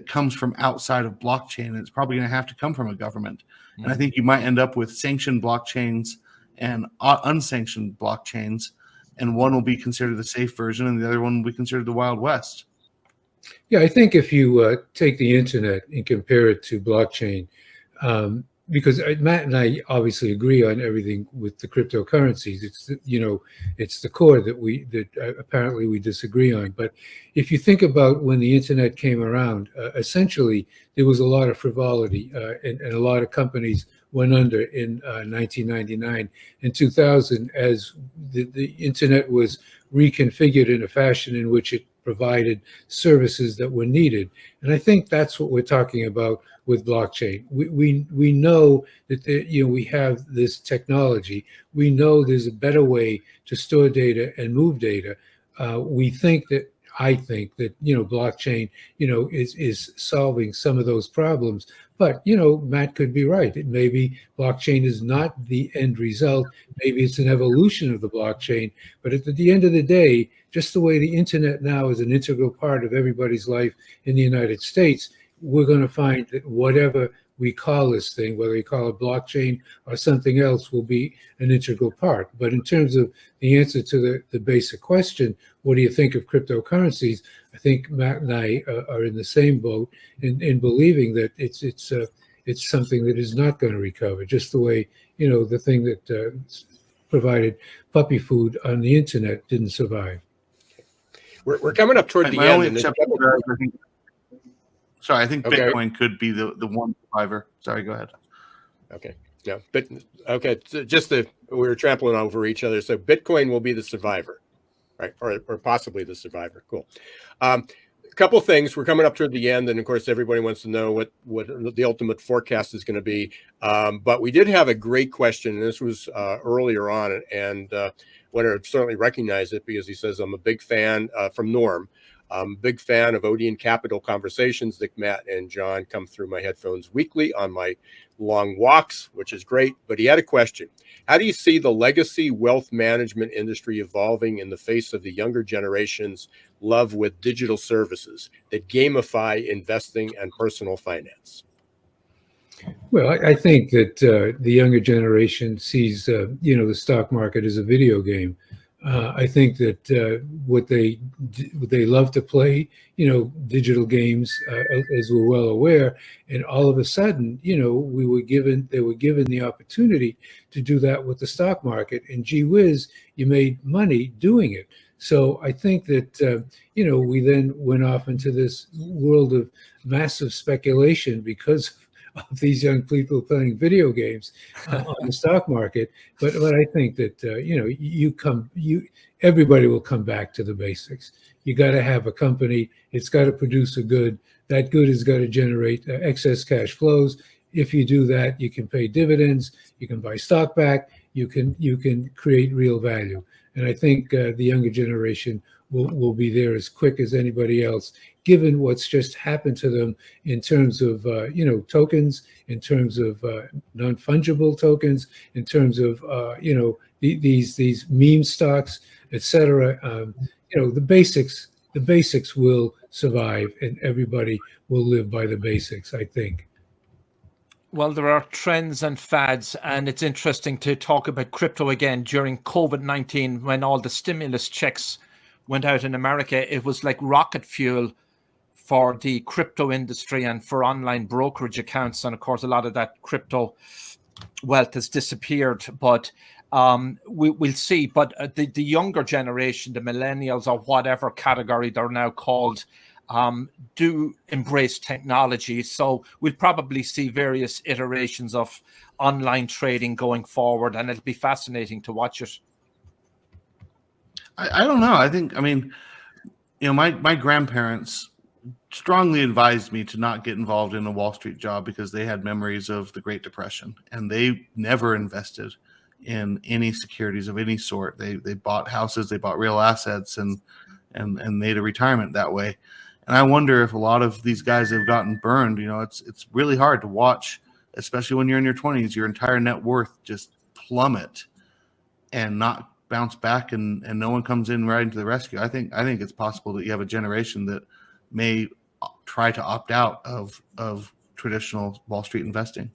comes from outside of blockchain. And it's probably going to have to come from a government. Mm-hmm. And I think you might end up with sanctioned blockchains and unsanctioned blockchains. And one will be considered the safe version and the other one will be considered the Wild West. Yeah, I think if you take the internet and compare it to blockchain, because Matt and I obviously agree on everything with the cryptocurrencies. It's it's the core that apparently we disagree on. But if you think about when the internet came around, essentially there was a lot of frivolity, and a lot of companies went under in 1999 and 2000 as the internet was reconfigured in a fashion in which it provided services that were needed. And I think that's what we're talking about with blockchain. We know that we have this technology. We know there's a better way to store data and move data. I think that blockchain is solving some of those problems. But Matt could be right. It maybe blockchain is not the end result. Maybe it's an evolution of the blockchain. But at the end of the day, just the way the internet now is an integral part of everybody's life in the United States, we're going to find that whatever we call this thing, whether we call it blockchain or something else, will be an integral part. But in terms of the answer to the basic question, what do you think of cryptocurrencies? I think Matt and I are in the same boat in believing that it's something that is not going to recover, just the way the thing that provided puppy food on the internet didn't survive. We're coming up toward the end. I think Bitcoin could be the one survivor. Sorry, go ahead. Okay. Yeah. We were trampling over each other. So Bitcoin will be the survivor, right? Or possibly the survivor. Cool. A couple of things. We're coming up toward the end, and of course, everybody wants to know what the ultimate forecast is going to be. But we did have a great question, and this was earlier on, and I want to certainly recognize it because he says, I'm a big fan from Norm. I'm a big fan of Odeon Capital Conversations. Nick, Matt, and John come through my headphones weekly on my long walks, which is great. But he had a question. How do you see the legacy wealth management industry evolving in the face of the younger generation's love with digital services that gamify investing and personal finance? Well, I think that the younger generation sees, the stock market as a video game. I think that what they love to play, digital games, as we're well aware, and all of a sudden, they were given the opportunity to do that with the stock market, and gee whiz, you made money doing it. So I think that we then went off into this world of massive speculation because of these young people playing video games on the stock market. But I think that everybody will come back to the basics. You got to have a company. It's got to produce a good. That good has got to generate excess cash flows. If you do that, you can pay dividends. You can buy stock back. You can create real value. And I think the younger generation will be there as quick as anybody else, given what's just happened to them in terms of tokens, in terms of non-fungible tokens, in terms of these meme stocks, etc. The basics will survive, and everybody will live by the basics, I think. Well, there are trends and fads, and it's interesting to talk about crypto again during COVID-19 when all the stimulus checks went out in America. It was like rocket fuel for the crypto industry and for online brokerage accounts. And of course, a lot of that crypto wealth has disappeared, but we'll see. But the younger generation, the millennials or whatever category they're now called, do embrace technology. So we'll probably see various iterations of online trading going forward, and it'll be fascinating to watch it. I don't know. My grandparents strongly advised me to not get involved in a Wall Street job because they had memories of the Great Depression, and they never invested in any securities of any sort. They bought houses, they bought real assets, and made a retirement that way. And I wonder if a lot of these guys have gotten burned. It's really hard to watch especially when you're in your 20s, your entire net worth just plummet and not bounce back, and no one comes in right into the rescue. I think it's possible that you have a generation that may try to opt out of traditional Wall Street investing.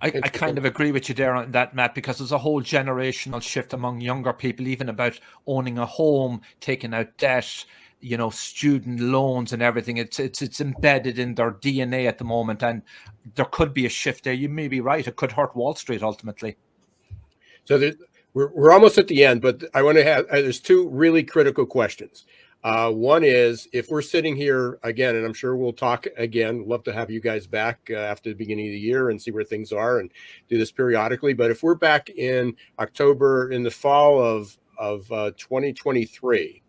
I kind of agree with you there on that, Matt, because there's a whole generational shift among younger people, even about owning a home, taking out debt, student loans and everything. It's embedded in their DNA at the moment, and there could be a shift there. You may be right. It could hurt Wall Street ultimately. So we're almost at the end, but I want to have there's two really critical questions. One is, if we're sitting here again, and I'm sure we'll talk again, love to have you guys back after the beginning of the year and see where things are and do this periodically. But if we're back in October, in the fall of 2023,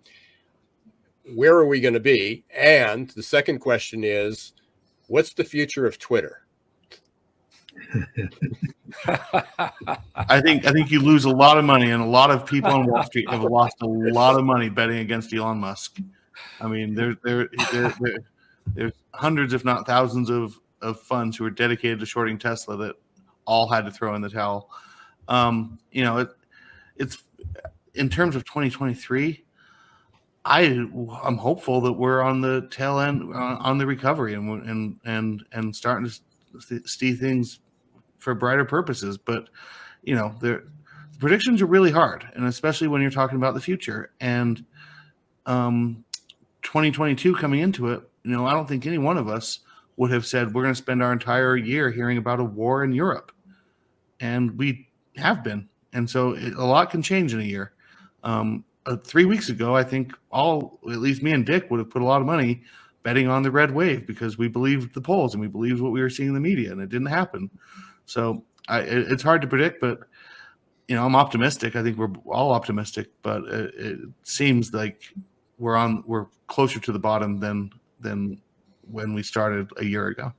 where are we going to be? And the second question is, what's the future of Twitter? I think you lose a lot of money, and a lot of people on Wall Street have lost a lot of money betting against Elon Musk. I mean, there's hundreds, if not thousands, of funds who are dedicated to shorting Tesla that all had to throw in the towel. It's in terms of 2023. I'm hopeful that we're on the tail end on the recovery and starting to see things for brighter purposes. But the predictions are really hard, and especially when you're talking about the future. And 2022 coming into it, I don't think any one of us would have said we're going to spend our entire year hearing about a war in Europe, and we have been. And so a lot can change in a year. 3 weeks ago, I think at least me and Dick would have put a lot of money betting on the red wave because we believed the polls and we believed what we were seeing in the media, and it didn't happen. So it's hard to predict, but I'm optimistic. I think we're all optimistic, but it seems like we're closer to the bottom than when we started a year ago.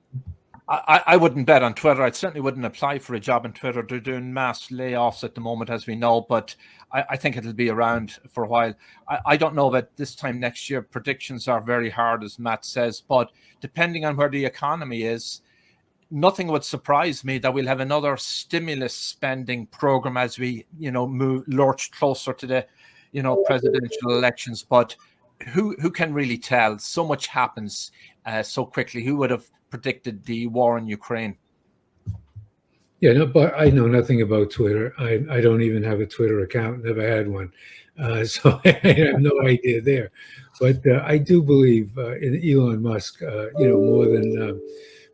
I wouldn't bet on Twitter. I certainly wouldn't apply for a job in Twitter. They're doing mass layoffs at the moment, as we know, but I think it'll be around for a while. I don't know about this time next year. Predictions are very hard, as Matt says, but depending on where the economy is, nothing would surprise me that we'll have another stimulus spending program as we, lurch closer to the, presidential elections. But who can really tell? So much happens so quickly. Who would have predicted the war in Ukraine? Yeah, no, but I know nothing about Twitter. I don't even have a Twitter account. Never had one, so I have no idea there. But I do believe in Elon Musk.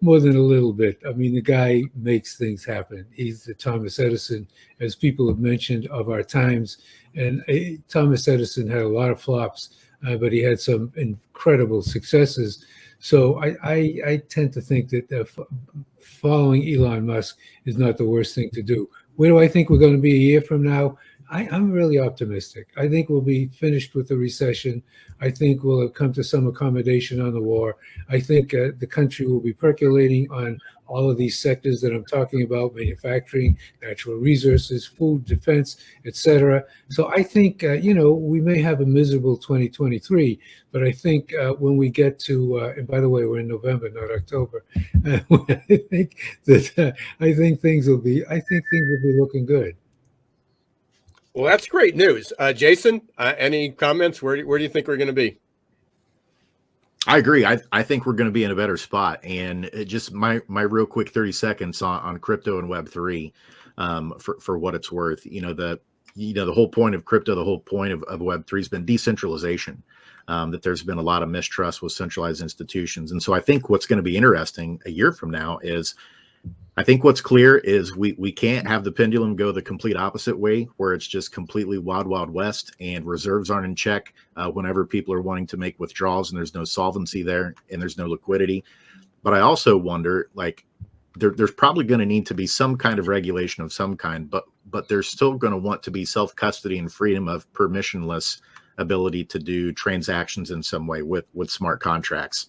More than a little bit. I mean, the guy makes things happen. He's the Thomas Edison, as people have mentioned, of our times. And Thomas Edison had a lot of flops, but he had some incredible successes. So I tend to think that following Elon Musk is not the worst thing to do. Where do I think we're going to be a year from now? I'm really optimistic. I think we'll be finished with the recession. I think we'll have come to some accommodation on the war. I think the country will be percolating on all of these sectors that I'm talking about: manufacturing, natural resources, food, defense, etc. So I think, we may have a miserable 2023, but I think when we get to, and by the way, we're in November, not October. I think things will be looking good. Well, that's great news. Jason, any comments? Where do you think we're going to be? I agree. I think we're going to be in a better spot. And just my real quick 30 seconds on crypto and Web3, for what it's worth. The whole point of crypto, the whole point of Web3 has been decentralization. That there's been a lot of mistrust with centralized institutions. And so I think what's going to be interesting a year from now is, I think what's clear is we can't have the pendulum go the complete opposite way, where it's just completely wild, wild west and reserves aren't in check whenever people are wanting to make withdrawals and there's no solvency there and there's no liquidity. But I also wonder, there's probably going to need to be some kind of regulation of some kind, but there's still going to want to be self-custody and freedom of permissionless ability to do transactions in some way with smart contracts.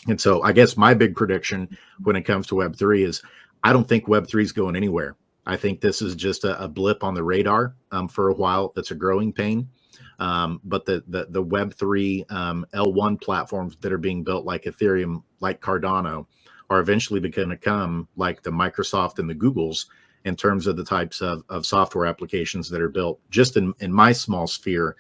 And so I guess my big prediction when it comes to Web3 is, I don't think Web3 is going anywhere. I think this is just a blip on the radar for a while. That's a growing pain. But the Web3 L1 platforms that are being built, like Ethereum, like Cardano, are eventually going to come like the Microsoft and the Googles in terms of the types of software applications that are built. Just in my small sphere,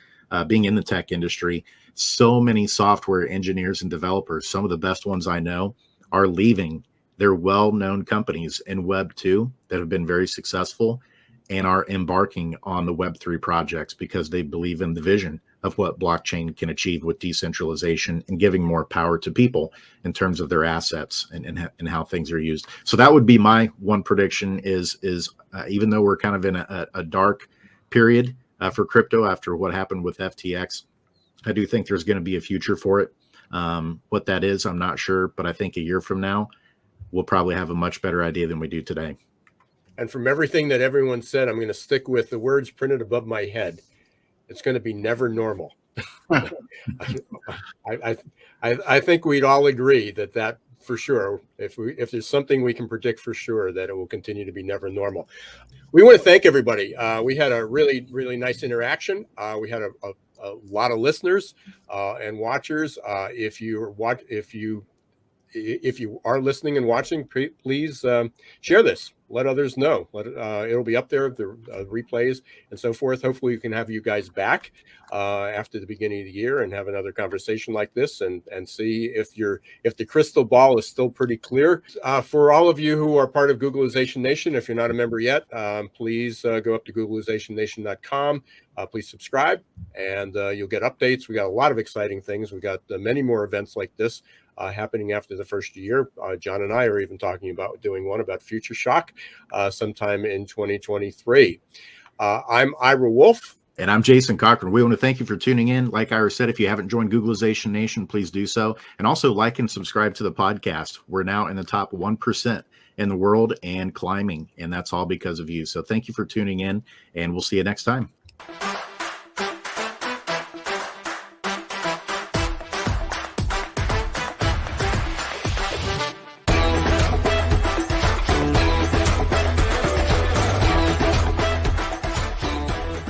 being in the tech industry, so many software engineers and developers, some of the best ones I know, are leaving their well-known companies in Web 2 that have been very successful and are embarking on the Web 3 projects because they believe in the vision of what blockchain can achieve with decentralization and giving more power to people in terms of their assets and how things are used. So that would be my one prediction is even though we're kind of in a dark period for crypto after what happened with FTX, I do think there's going to be a future for it. What that is, I'm not sure, but I think a year from now, we'll probably have a much better idea than we do today. And from everything that everyone said, I'm going to stick with the words printed above my head. It's going to be never normal. I think we'd all agree that for sure, if there's something we can predict for sure, that it will continue to be never normal. We want to thank everybody. We had a really, really nice interaction. We had a lot of listeners and watchers. If you are listening and watching, please share this. Let others know. It'll be up there, the replays and so forth. Hopefully, we can have you guys back after the beginning of the year and have another conversation like this and see if the crystal ball is still pretty clear. For all of you who are part of Googlization Nation, if you're not a member yet, please go up to googlizationnation.com. Please subscribe, and you'll get updates. We got a lot of exciting things. We got many more events like this happening after the first year. John and I are even talking about doing one about Future Shock sometime in 2023. I'm Ira Wolfe. And I'm Jason Cochran. We want to thank you for tuning in. Like Ira said, if you haven't joined Googlization Nation, please do so. And also like and subscribe to the podcast. We're now in the top 1% in the world and climbing. And that's all because of you. So thank you for tuning in, and we'll see you next time.